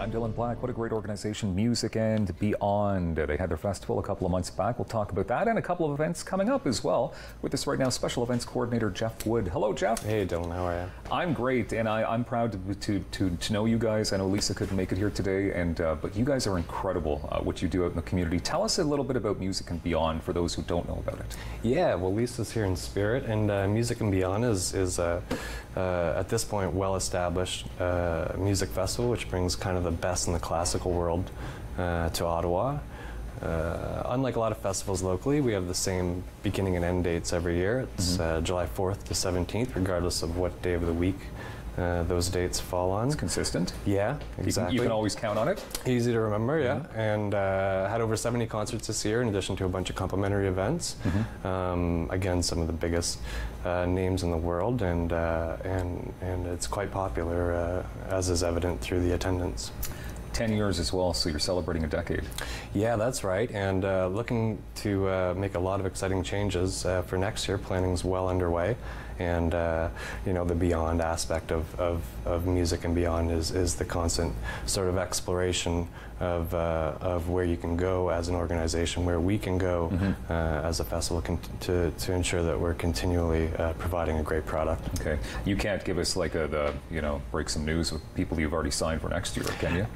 I'm Dylan Black. What a great organization, Music and Beyond. They had their festival a couple of months back. We'll talk about that and a couple of events coming up as well. With us right now, Special Events Coordinator Jeff Wood. Hello, Jeff. Hey, Dylan. How are you? I'm great, and I'm proud to know you guys. I know Lisa couldn't make it here today, but you guys are incredible, what you do out in the community. Tell us a little bit about Music and Beyond for those who don't know about it. Yeah, well, Lisa's here in spirit, and Music and Beyond is at this point well-established music festival, which brings kind of the best in the classical world to Ottawa. Unlike a lot of festivals locally, we have the same beginning and end dates every year. It's July 4th to 17th, regardless of what day of the week those dates fall on. It's consistent. Yeah, exactly. You can always count on it. Easy to remember, yeah. And had over 70 concerts this year, in addition to a bunch of complimentary events. Again, some of the biggest names in the world, and it's quite popular, as is evident through the attendance. 10 years as well, so you're celebrating a decade. Yeah, that's right, and looking to make a lot of exciting changes for next year. Planning's well underway, and you know, the beyond aspect of Music and Beyond is the constant sort of exploration of where you can go as an organization, where we can go as a festival to ensure that we're continually providing a great product. Okay, you can't give us like break some news with people you've already signed for next year, can you?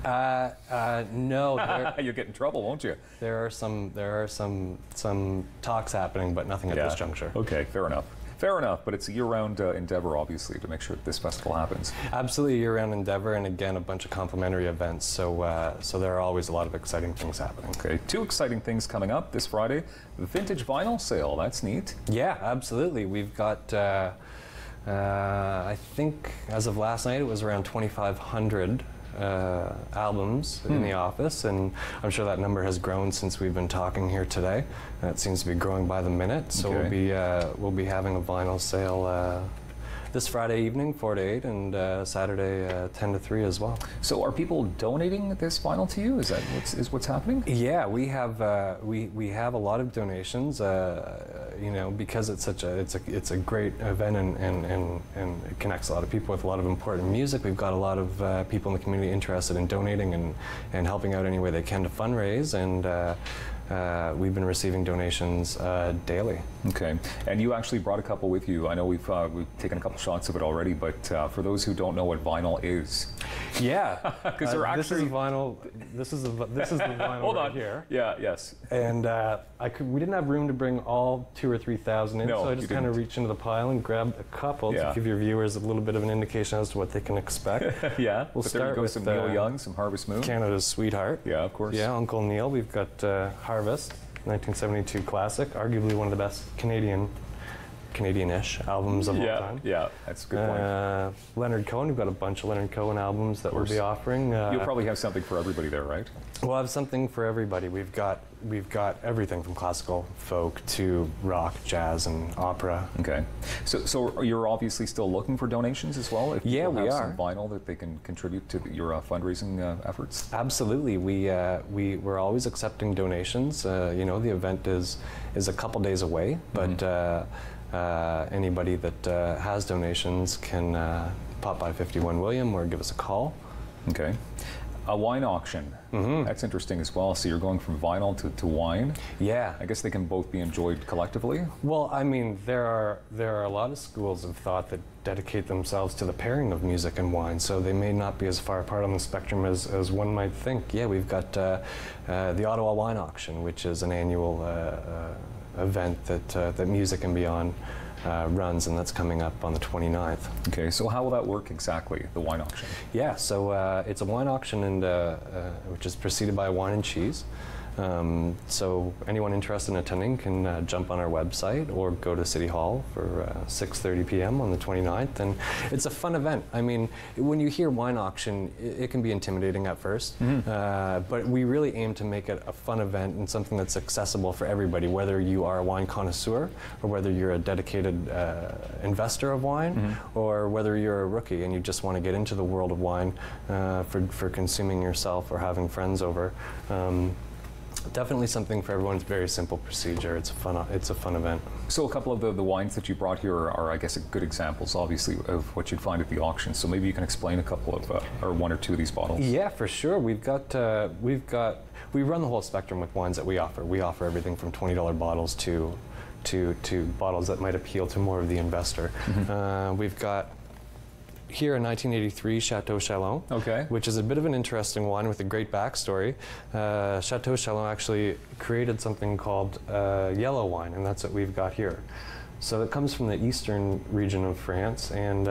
No. You'll get in trouble, won't you? There are some talks happening, but nothing at this juncture. Okay, fair enough. Fair enough, but it's a year-round endeavor, obviously, to make sure that this festival happens. Absolutely, a year-round endeavor, and again, a bunch of complimentary events. So there are always a lot of exciting things happening. Okay, two exciting things coming up this Friday: the vintage vinyl sale. That's neat. Yeah, absolutely. We've got. I think as of last night, it was around 2,500 albums in the office, and I'm sure that number has grown since we've been talking here today. It seems to be growing by the minute. So we'll be having a vinyl sale this Friday evening, 4 to 8, and Saturday 10 to 3 as well. So are people donating this vinyl to you? Is that what's happening? Yeah, we have a lot of donations. You know, because it's a great event, and it connects a lot of people with a lot of important music. We've got a lot of people in the community interested in donating and helping out any way they can to fundraise, and we've been receiving donations daily. Okay, and you actually brought a couple with you. I know we've taken a couple shots of it already, but for those who don't know what vinyl is, yeah, because they're actually this is vinyl. This is the vinyl. Hold right on here. Yeah, yes. And we didn't have room to bring all 2,000 or 3,000 in, so I just kind of reached into the pile and grabbed a couple to give your viewers a little bit of an indication as to what they can expect. Yeah, we'll start with some Neil Young, some Harvest Moon, Canada's Sweetheart. Yeah, of course. Yeah, Uncle Neil. We've got Harvest, 1972 classic, arguably one of the best Canadian-ish albums of all time. Yeah, that's a good point. Leonard Cohen, we've got a bunch of Leonard Cohen albums that we'll be offering. You'll probably have something for everybody there, right? We'll have something for everybody. We've got everything from classical, folk to rock, jazz, and opera. Okay, so you're obviously still looking for donations as well. If yeah, we have are. Some vinyl that they can contribute to your fundraising efforts. Absolutely, we're always accepting donations. You know, the event is a couple days away, but anybody that has donations can pop by 51 William or give us a call. Okay. A wine auction. That's interesting as well. So you're going from vinyl to wine. Yeah. I guess they can both be enjoyed collectively. Well, I mean, there are a lot of schools of thought that dedicate themselves to the pairing of music and wine, so they may not be as far apart on the spectrum as one might think. Yeah, we've got the Ottawa Wine Auction, which is an annual event that Music and Beyond runs, and that's coming up on the 29th. Okay, so how will that work exactly, the wine auction? Yeah, so it's a wine auction, and which is preceded by wine and cheese. So anyone interested in attending can jump on our website or go to City Hall for 6:30 p.m. on the 29th, and it's a fun event. I mean, when you hear wine auction, it can be intimidating at first, but we really aim to make it a fun event and something that's accessible for everybody, whether you are a wine connoisseur or whether you're a dedicated investor of wine, or whether you're a rookie and you just want to get into the world of wine for consuming yourself or having friends over. Definitely something for everyone. It's a very simple procedure. It's a fun event. So a couple of the wines that you brought here are, I guess, good examples, obviously, of what you'd find at the auction. So maybe you can explain a couple of, or one or two of these bottles. Yeah, for sure. We run the whole spectrum with wines that we offer. We offer everything from $20 bottles to bottles that might appeal to more of the investor. We've got here a 1983 Chateau Chalon, which is a bit of an interesting wine with a great backstory. Chateau Chalon actually created something called yellow wine, and that's what we've got here. So it comes from the eastern region of France, and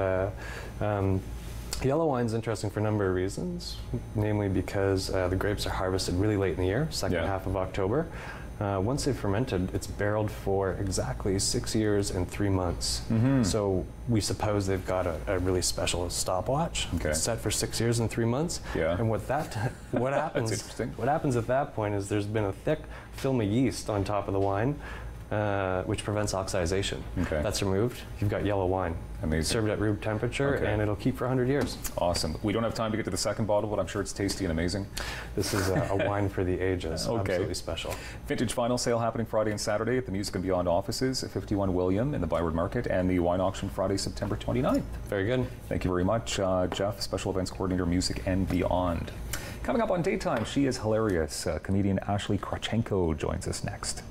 yellow wine is interesting for a number of reasons, namely because the grapes are harvested really late in the year, second half of October. Once they've fermented, it's barreled for exactly 6 years and 3 months. So we suppose they've got a really special stopwatch set for 6 years and 3 months. And what happens at that point is there's been a thick film of yeast on top of the wine, which prevents oxidization. That's removed. You've got yellow wine. Amazing. Served at room temperature, and it'll keep for 100 years. Awesome. We don't have time to get to the second bottle, but I'm sure it's tasty and amazing. This is a wine for the ages. Absolutely special. Vintage vinyl sale happening Friday and Saturday at the Music and Beyond offices at 51 William in the Byward Market, and the wine auction Friday, September 29th. Very good. Thank you very much, Jeff, Special Events Coordinator, Music and Beyond. Coming up on Daytime, she is hilarious. Comedian Ashley Krachenko joins us next.